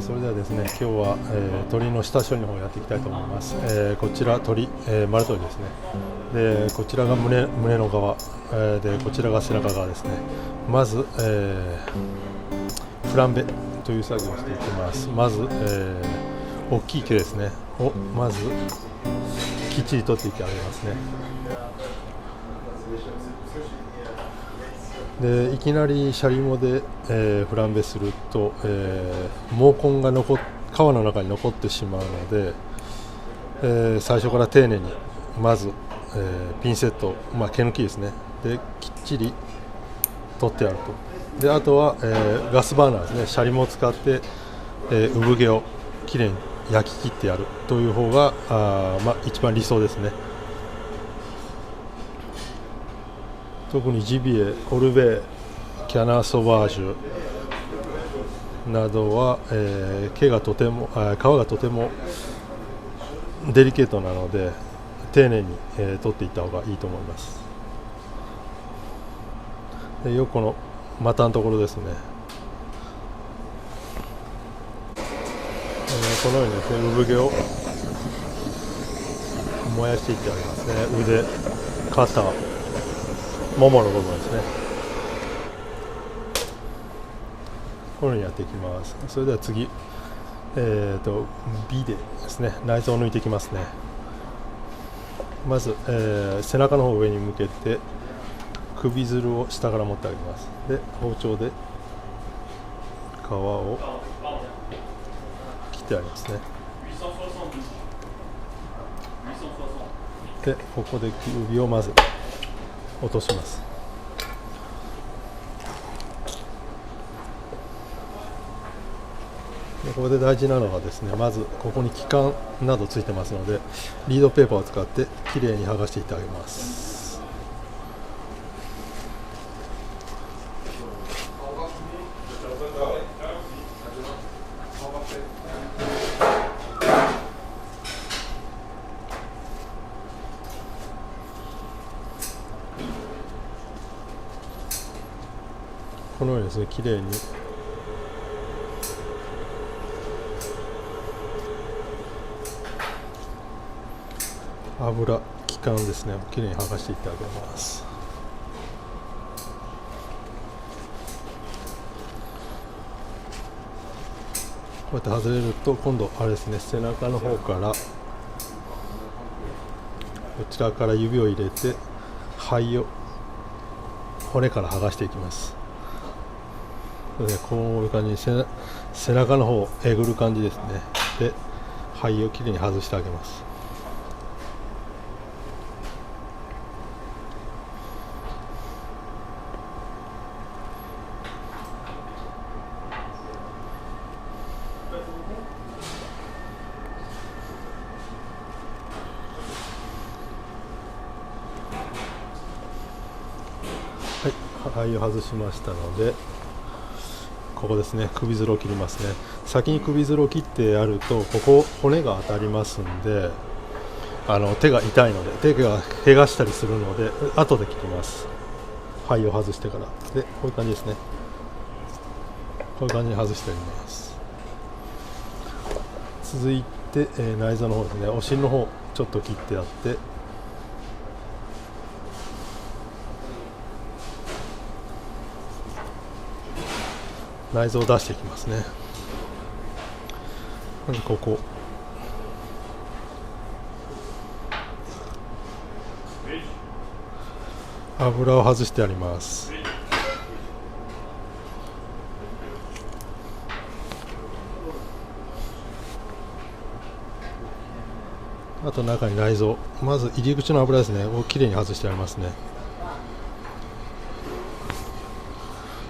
それではですね、今日は、鶏の下処理の方をやっていきたいと思います。こちら鶏、丸鶏ですね。で、こちらが胸の側、でこちらが背中側ですね。まず、フランベという作業をしていきます。まず、大きい毛ですねをまずきっちり取っていってあげますね。でいきなりシャリモで、フランベすると、毛根が皮の中に残ってしまうので、最初から丁寧にまず、ピンセット、毛抜きですねできっちり取ってやると。であとは、ガスバーナーですね、シャリモを使って、産毛をきれいに焼き切ってやるという方が一番理想ですね。特にジビエ、オルベー、キャナーソバージュなどは、皮がとてもデリケートなので丁寧に、取っていった方がいいと思います。で横の股のところですね、このようにですね、産毛を燃やしていってあげますね。腕、肩、ももの部分ですね。このようにやっていきます。それでは次、ビデですね、内臓を抜いていきますね。まず、背中の方を上に向けて首づるを下から持ってあげます。で包丁で皮を切ってあげますね。でここで首をまず落とします。でここで大事なのがですね、まずここに気管などついてますのでリードペーパーを使ってきれいに剥がしていってあげます。このようにですね、きれいに油、気管ですね、きれいに剥がしていってあげます。こうやって外れると今度あれですね、背中の方からこちらから指を入れて肺を骨から剥がしていきます。こういう感じに背中の方をえぐる感じですね。で肺をきれいに外してあげます。はい、肺を外しましたのでここですね、首づるを切りますね。先に首づるを切ってやるとここ骨が当たりますんで手が痛いので手が怪我したりするので後で切ります。肺を外してからでこういう感じですね。こういう感じに外してあります。続いて、内臓の方ですね、お尻の方ちょっと切ってあって内臓を出していきますね。まずここ油を外してあります。あと中に内臓、まず入り口の油ですねをきれいに外してありますね。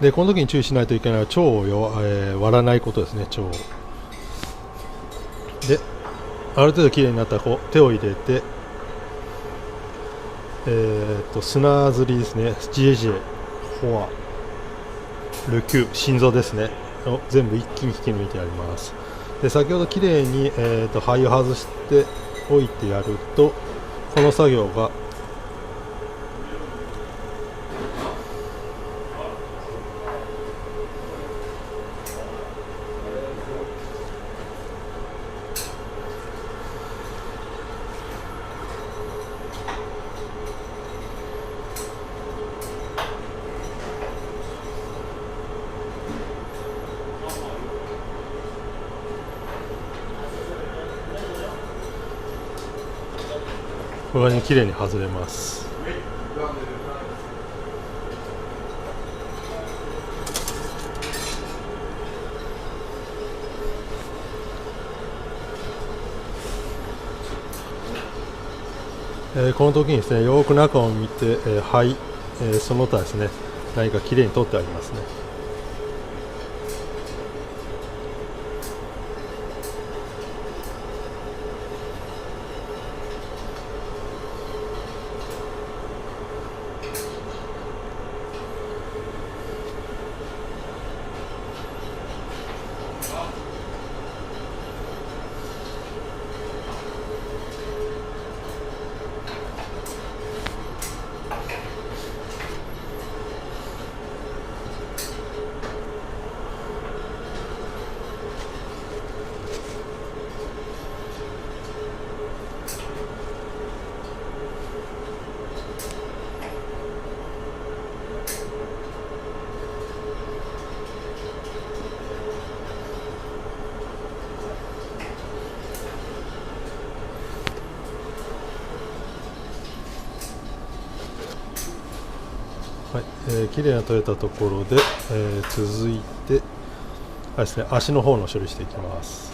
でこの時に注意しないといけないのは腸を割らないことですね。腸をである程度きれいになったらこう手を入れて、砂ずりですね、ジエジエ、フォア、ルキュー、心臓ですねを全部一気に引き抜いてやります。で先ほどきれいに、肺を外しておいてやるとこの作業がこれが綺麗に外れます。この時にですね、よく中を見て、その他ですね、何かきれいに取ってありますね。はい、綺麗な取れたところで、続いてですね、足の方の処理していきます。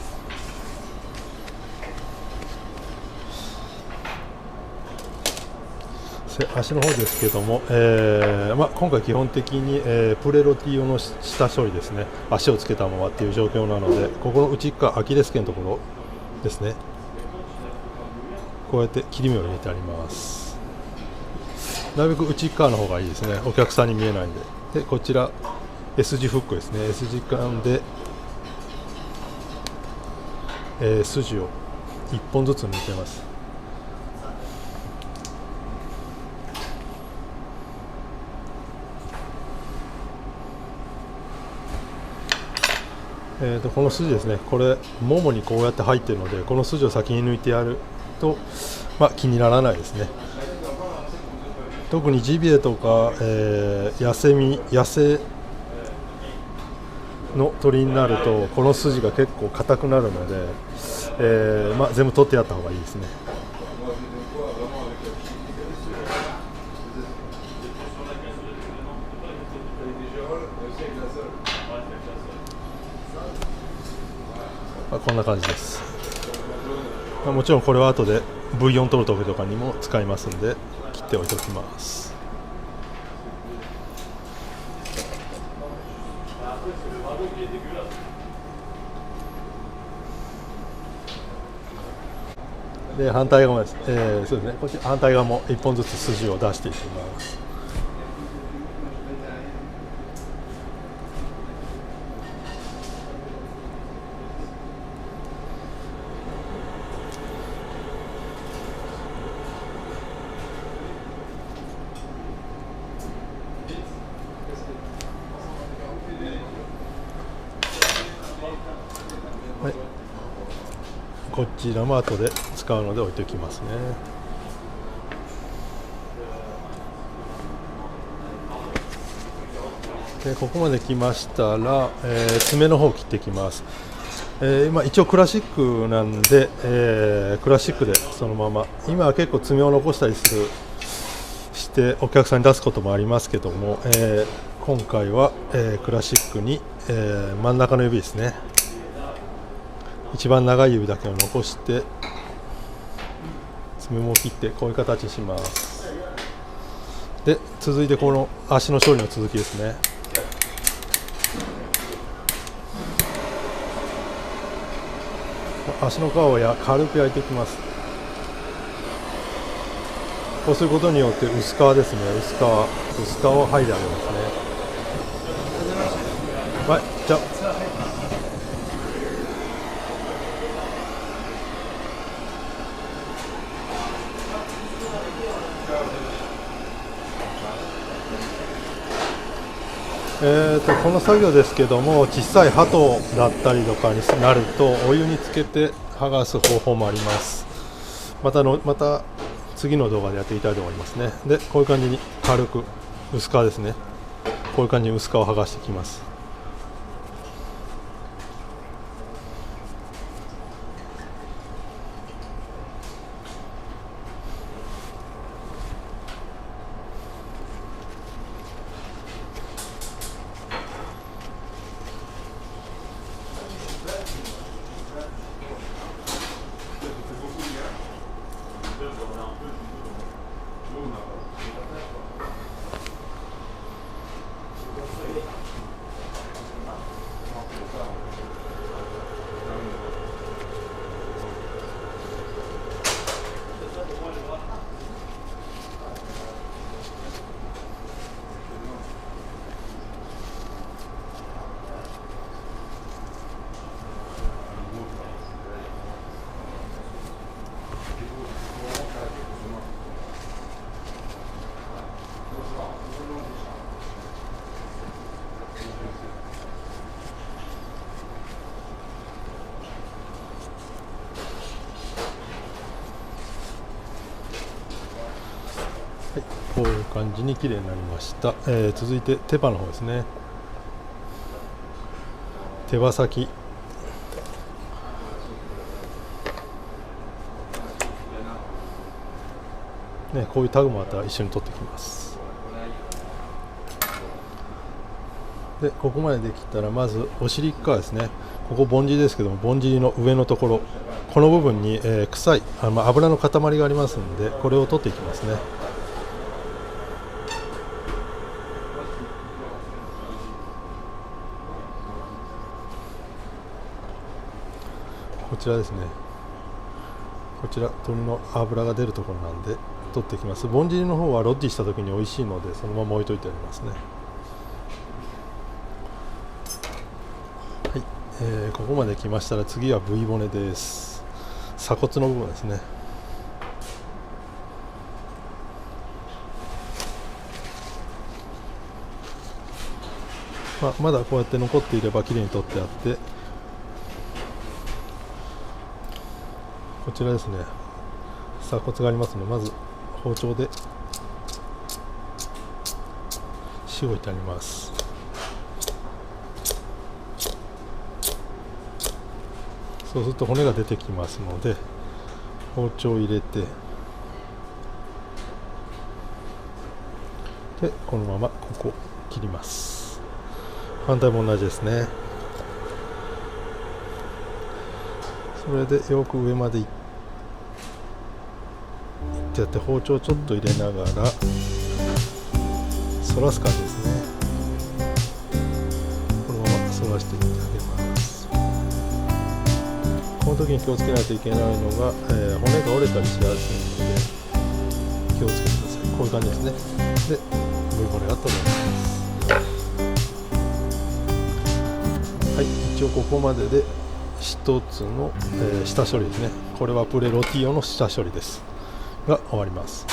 足の方ですけども、今回基本的に、プレロティ用の下処理ですね、足をつけたままっていう状況なので、ここの内側アキレス腱のところですね、こうやって切り目を入れてあります。なるべく内側の方がいいですね、お客さんに見えないんで。でこちら S 字フックですね、 S 字間で、筋を1本ずつ抜いてます。この筋ですね、これももにこうやって入っているので、この筋を先に抜いてやると、気にならないですね。特にジビエとか、野生の鳥になるとこの筋が結構硬くなるので、全部取ってやった方がいいですね。こんな感じです。もちろんこれは後でブイヨン取る時とかにも使いますので切っておいておきます。で反対側です。そうですね。こっち反対側も1本ずつ筋を出していきます。はい、こちらも後で使うので置いておきますね。でここまで来ましたら、爪の方を切っていきます。今一応クラシックなんで、クラシックでそのまま、今は結構爪を残したりしてお客さんに出すこともありますけども、今回は、クラシックに、真ん中の指ですね、一番長い指だけを残して爪も切ってこういう形にします。で続いてこの足の処理の続きですね。足の皮を軽く焼いていきます。こうすることによって薄皮ですね、薄皮を剥いであげますね。はい、じゃあこの作業ですけども、小さい鳩だったりとかになるとお湯につけて剥がす方法もあります。また次の動画でやっていきたいと思いますね。でこういう感じに軽く薄皮ですね、こういう感じに薄皮を剥がしていきます。こういう感じに綺麗になりました。続いて手羽の方ですね。手羽先、こういうタグもまた一緒に取ってきます。でここまでできたら、まずお尻側ですね。ここぼんじりですけども、ぼんじりの上のところ、この部分に、臭い油の塊がありますので、これを取っていきますね。こちらですね。こちら鶏の脂が出るところなんで取っていきます。ぼんじりの方はロッティした時に美味しいので、そのまま置いといてありますね。はい、ここまで来ましたら、次は部位骨です。鎖骨の部分ですね。まだこうやって残っていればきれいに取ってあって、こちらですね、鎖骨がありますので、まず包丁でしごいてあります。そうすると骨が出てきますので、包丁を入れて、でこのままここ切ります。反対も同じですね。それでよく上までいってやって、包丁をちょっと入れながら反らす感じですね。このまま反らしていってあげます。この時に気をつけないといけないのが、骨が折れたりしやすいので気をつけてください。こういう感じですね。で部位骨が取れます。はい、一応ここまでで一つの、下処理ですね。これはプレロティオの下処理ですが終わります。